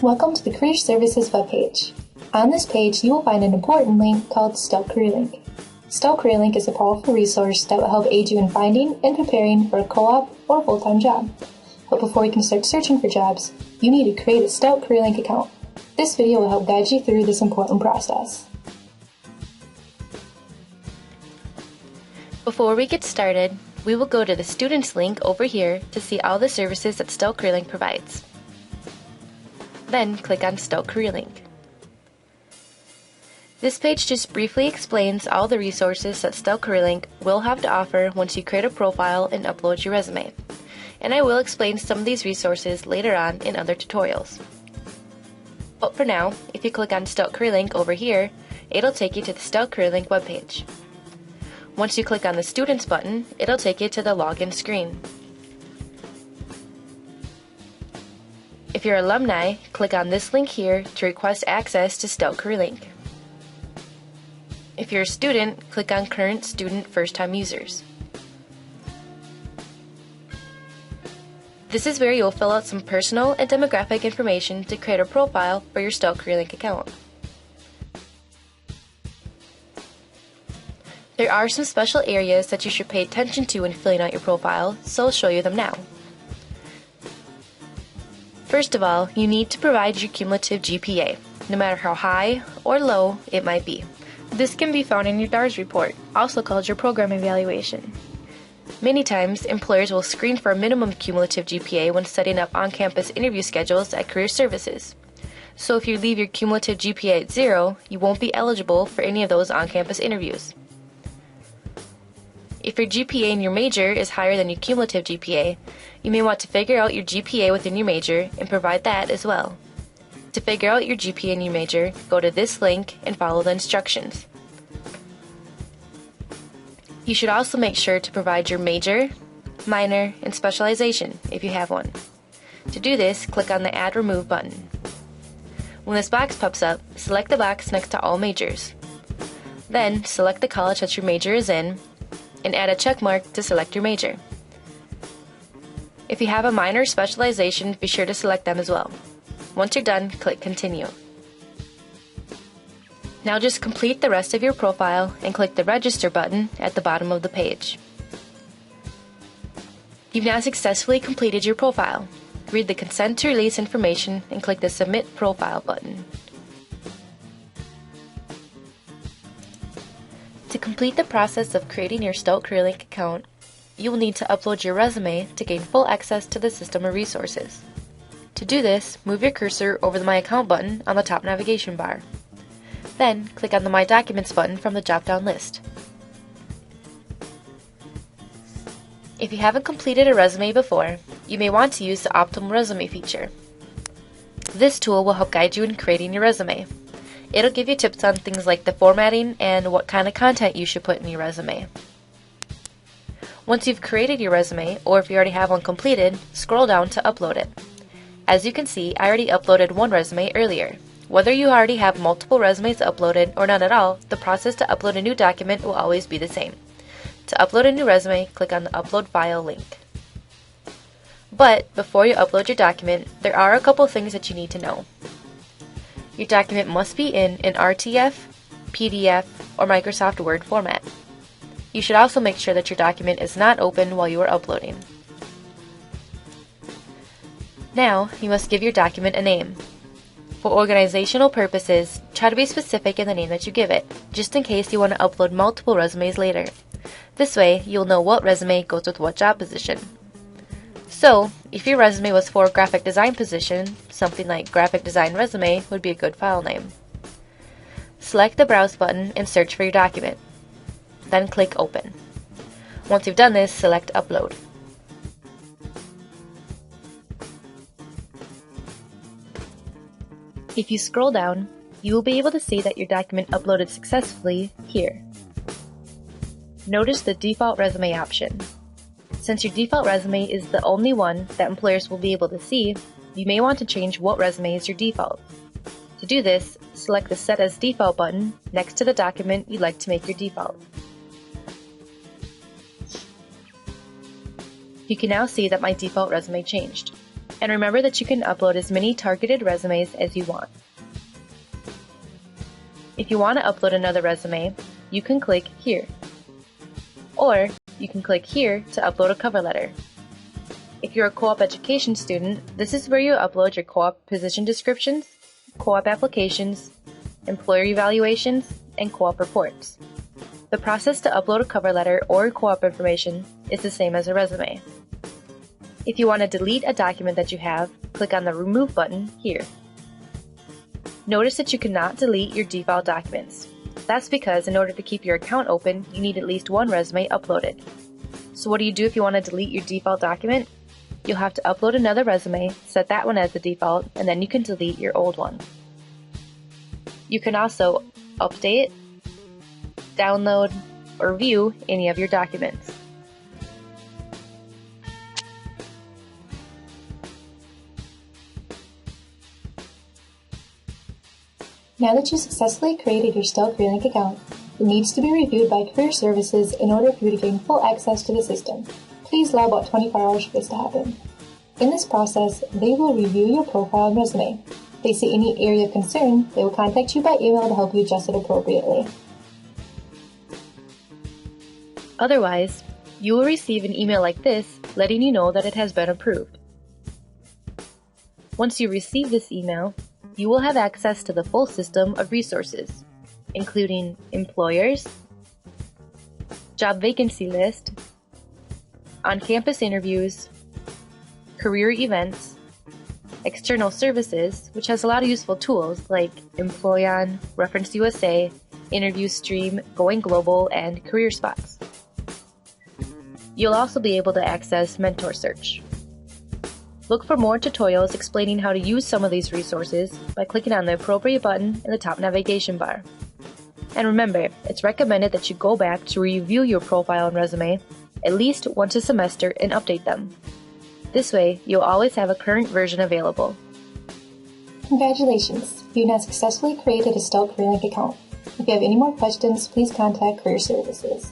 Welcome to the Career Services webpage. On this page, you will find an important link called StoutCareerLink. StoutCareerLink is a powerful resource that will help aid you in finding and preparing for a co-op or full-time job. But before you can start searching for jobs, you need to create a StoutCareerLink account. This video will help guide you through this important process. Before we get started, we will go to the Students link over here to see all the services that StoutCareerLink provides. Then click on StoutCareerLink. This page just briefly explains all the resources that StoutCareerLink will have to offer once you create a profile and upload your resume. And I will explain some of these resources later on in other tutorials. But for now, if you click on StoutCareerLink over here, it'll take you to the StoutCareerLink webpage. Once you click on the Students button, it'll take you to the login screen. If you're alumni, click on this link here to request access to StoutCareerLink. If you're a student, click on Current Student First-Time Users. This is where you'll fill out some personal and demographic information to create a profile for your StoutCareerLink account. There are some special areas that you should pay attention to when filling out your profile, so I'll show you them now. First of all, you need to provide your cumulative GPA, no matter how high or low it might be. This can be found in your DARS report, also called your program evaluation. Many times, employers will screen for a minimum cumulative GPA when setting up on-campus interview schedules at Career Services. So if you leave your cumulative GPA at 0, you won't be eligible for any of those on-campus interviews. If your GPA in your major is higher than your cumulative GPA, you may want to figure out your GPA within your major and provide that as well. To figure out your GPA in your major, go to this link and follow the instructions. You should also make sure to provide your major, minor, and specialization if you have one. To do this, click on the Add Remove button. When this box pops up, select the box next to all majors. Then, select the college that your major is in, and add a check mark to select your major. If you have a minor or specialization, be sure to select them as well. Once you're done, click Continue. Now just complete the rest of your profile and click the Register button at the bottom of the page. You've now successfully completed your profile. Read the Consent to Release information and click the Submit Profile button. To complete the process of creating your StoutCareerLink account, you will need to upload your resume to gain full access to the system of resources. To do this, move your cursor over the My Account button on the top navigation bar. Then, click on the My Documents button from the drop-down list. If you haven't completed a resume before, you may want to use the Optimal Resume feature. This tool will help guide you in creating your resume. It'll give you tips on things like the formatting and what kind of content you should put in your resume. Once you've created your resume, or if you already have one completed, scroll down to upload it. As you can see, I already uploaded one resume earlier. Whether you already have multiple resumes uploaded or none at all, the process to upload a new document will always be the same. To upload a new resume, click on the Upload File link. But before you upload your document, there are a couple things that you need to know. Your document must be in an RTF, PDF, or Microsoft Word format. You should also make sure that your document is not open while you are uploading. Now, you must give your document a name. For organizational purposes, try to be specific in the name that you give it, just in case you want to upload multiple resumes later. This way, you'll know what resume goes with what job position. So, if your resume was for a graphic design position, something like Graphic Design Resume would be a good file name. Select the Browse button and search for your document. Then click Open. Once you've done this, select Upload. If you scroll down, you will be able to see that your document uploaded successfully here. Notice the default resume option. Since your default resume is the only one that employers will be able to see, you may want to change what resume is your default. To do this, select the Set as Default button next to the document you'd like to make your default. You can now see that my default resume changed. And remember that you can upload as many targeted resumes as you want. If you want to upload another resume, you can click here. Or you can click here to upload a cover letter. If you're a co-op education student, this is where you upload your co-op position descriptions, co-op applications, employer evaluations, and co-op reports. The process to upload a cover letter or co-op information is the same as a resume. If you want to delete a document that you have, click on the Remove button here. Notice that you cannot delete your default documents. That's because in order to keep your account open, you need at least one resume uploaded. So what do you do if you want to delete your default document? You'll have to upload another resume, set that one as the default, and then you can delete your old one. You can also update, download, or view any of your documents. Now that you successfully created your StoutCareerLink account, it needs to be reviewed by Career Services in order for you to gain full access to the system. Please allow about 24 hours for this to happen. In this process, they will review your profile and resume. If they see any area of concern, they will contact you by email to help you adjust it appropriately. Otherwise, you will receive an email like this letting you know that it has been approved. Once you receive this email, you will have access to the full system of resources, including employers, job vacancy list, on-campus interviews, career events, external services, which has a lot of useful tools like Employon, Reference USA, Interview Stream, Going Global, and Career Spots. You'll also be able to access Mentor Search. Look for more tutorials explaining how to use some of these resources by clicking on the appropriate button in the top navigation bar. And remember, it's recommended that you go back to review your profile and resume at least once a semester and update them. This way, you'll always have a current version available. Congratulations! You've now successfully created a StoutCareerLink account. If you have any more questions, please contact Career Services.